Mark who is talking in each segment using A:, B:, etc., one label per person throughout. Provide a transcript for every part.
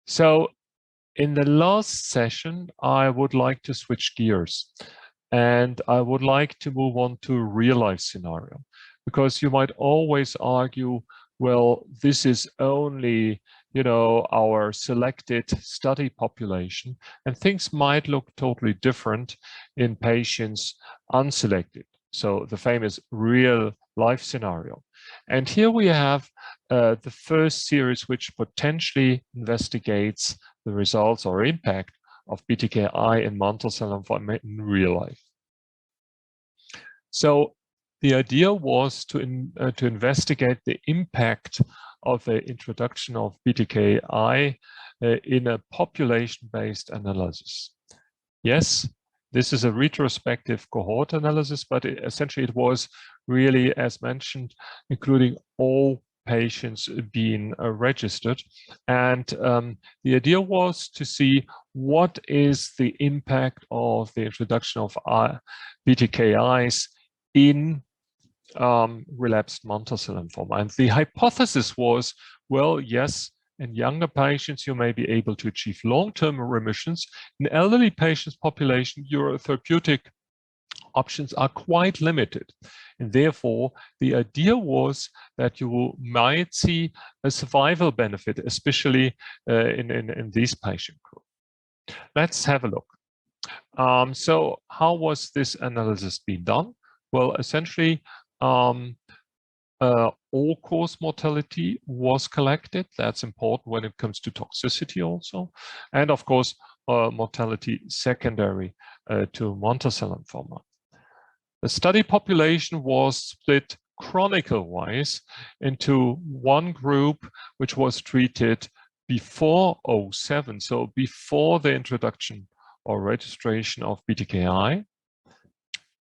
A: So in the last session, I would like to switch gears and I would like to move on to a real life scenario, because you might always argue, well, this is only, our selected study population, and things might look totally different in patients unselected. So the famous real life scenario. And here we have the first series which potentially investigates the results or impact of BTKI in mantle cell lymphoma in real life. So the idea was to investigate the impact of the introduction of BTKI in a population-based analysis. Yes, this is a retrospective cohort analysis, but essentially it was really, as mentioned, including all patients being registered. And the idea was to see what is the impact of the introduction of BTKIs in relapsed mantle cell lymphoma. And the hypothesis was, well, yes, in younger patients, you may be able to achieve long-term remissions. In elderly patients population, your therapeutic options are quite limited. And therefore, the idea was that you might see a survival benefit, especially in this patient group. Let's have a look. So how was this analysis being done? Well, essentially, all-cause mortality was collected. That's important when it comes to toxicity also. And of course, mortality secondary to mantle cell lymphoma. The study population was split chronicle-wise into one group which was treated before 2007, so before the introduction or registration of BTKI,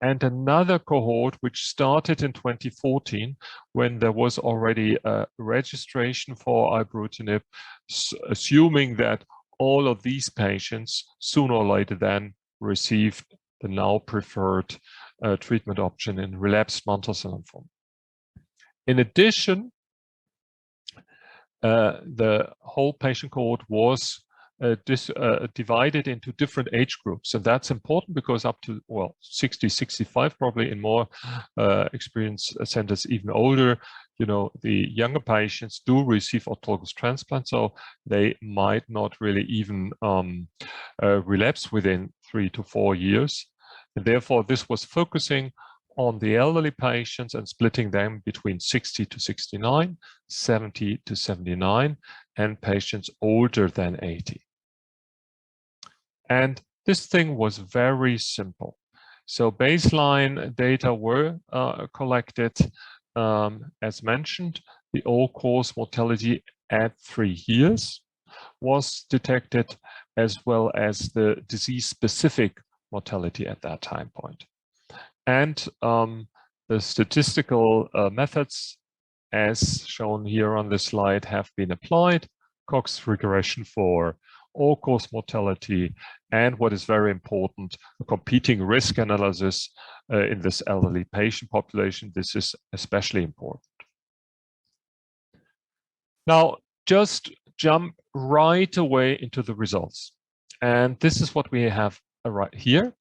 A: and another cohort which started in 2014 when there was already a registration for ibrutinib, assuming that all of these patients sooner or later then received the now preferred treatment option in relapsed mantle cell lymphoma. In addition, the whole patient cohort was divided into different age groups. And that's important because up to, well, 60, 65, probably in more experienced centers, even older, the younger patients do receive autologous transplant, so they might not really even relapse within 3 to 4 years. And therefore, this was focusing on the elderly patients and splitting them between 60 to 69, 70 to 79, and patients older than 80. And this thing was very simple. So baseline data were collected. As mentioned, the all-cause mortality at 3 years was detected, as well as the disease-specific mortality at that time point. And the statistical methods, as shown here on this slide, have been applied. Cox regression for all-cause mortality, and what is very important, a competing risk analysis in this elderly patient population. This is especially important. Now, just jump right away into the results. And this is what we have right here.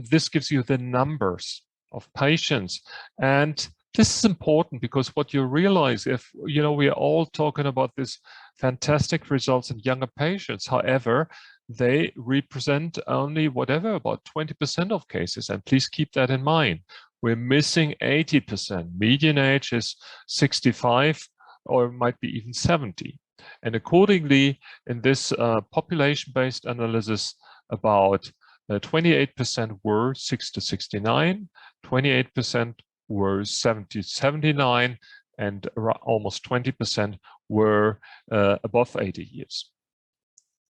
A: This gives you the numbers of patients. And this is important because what you realize, if we are all talking about this fantastic results in younger patients, however, they represent only about 20% of cases. And please keep that in mind. We're missing 80%. Median age is 65 or might be even 70. And accordingly, in this population-based analysis, about 28% were 6 to 69, 28% were 70 to 79, and almost 20% were above 80 years.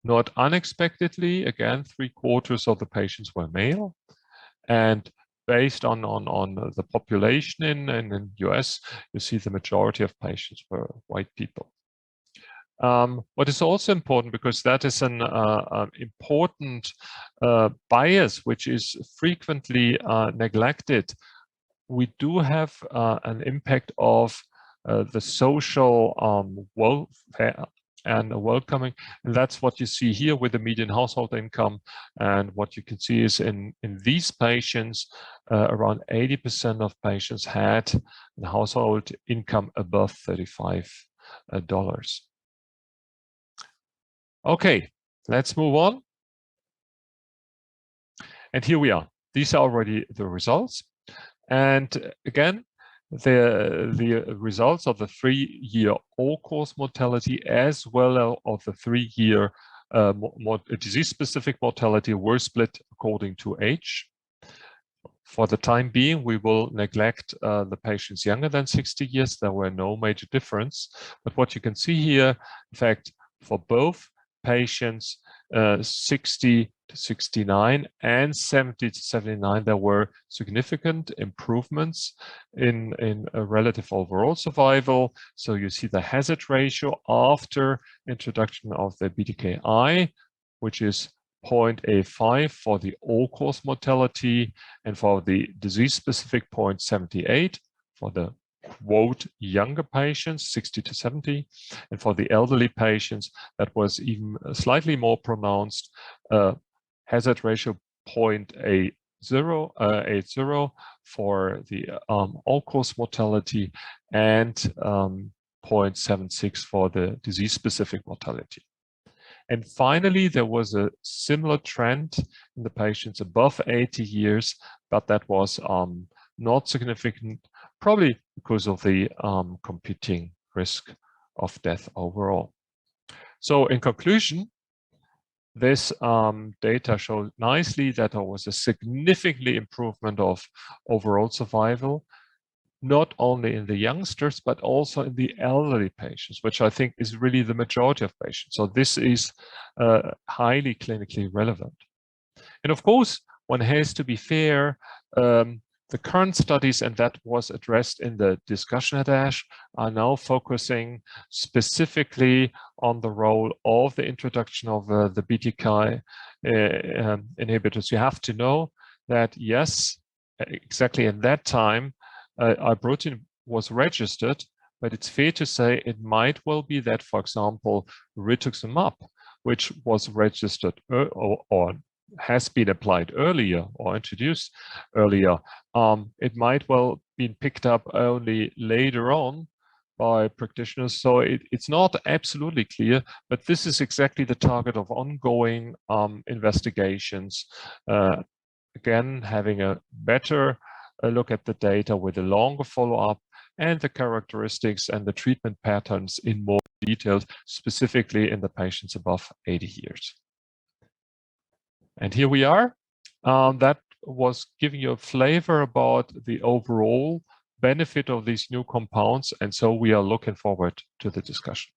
A: Not unexpectedly, again, 3/4 of the patients were male. And based on the population in the US, you see the majority of patients were white people. What is also important, because that is an important bias which is frequently neglected, we do have an impact of the social welfare and welcoming. And that's what you see here with the median household income. And what you can see is in these patients, around 80% of patients had a household income above $35. Okay, let's move on. And here we are. These are already the results. And again, the results of the 3-year all-cause mortality as well as the 3-year disease-specific mortality were split according to age. For the time being, we will neglect the patients younger than 60 years. There were no major difference. But what you can see here, in fact, for both patients 60 to 69 and 70 to 79, there were significant improvements in a relative overall survival. So you see the hazard ratio after introduction of the BTKI, which is 0.85 for the all-cause mortality, and for the disease-specific 0.78 for the quote younger patients 60 to 70, and for the elderly patients that was even slightly more pronounced, hazard ratio 0.80 for the all-cause mortality, and 0.76 for the disease-specific mortality. And finally, there was a similar trend in the patients above 80 years, but that was not significant, probably because of the competing risk of death overall. So in conclusion, this data showed nicely that there was a significant improvement of overall survival, not only in the youngsters, but also in the elderly patients, which I think is really the majority of patients. So this is highly clinically relevant. And of course, one has to be fair. The current studies, and that was addressed in the discussion at ASH, are now focusing specifically on the role of the introduction of the BTKI inhibitors. You have to know that, yes, exactly at that time, Bruton was registered, but it's fair to say it might well be that, for example, rituximab, which was registered or has been applied earlier or introduced earlier, it might well been picked up only later on by practitioners. So it's not absolutely clear, but this is exactly the target of ongoing investigations. Again, having a better look at the data with a longer follow-up and the characteristics and the treatment patterns in more detail, specifically in the patients above 80 years. And here we are. That was giving you a flavor about the overall benefit of these new compounds. And so we are looking forward to the discussion.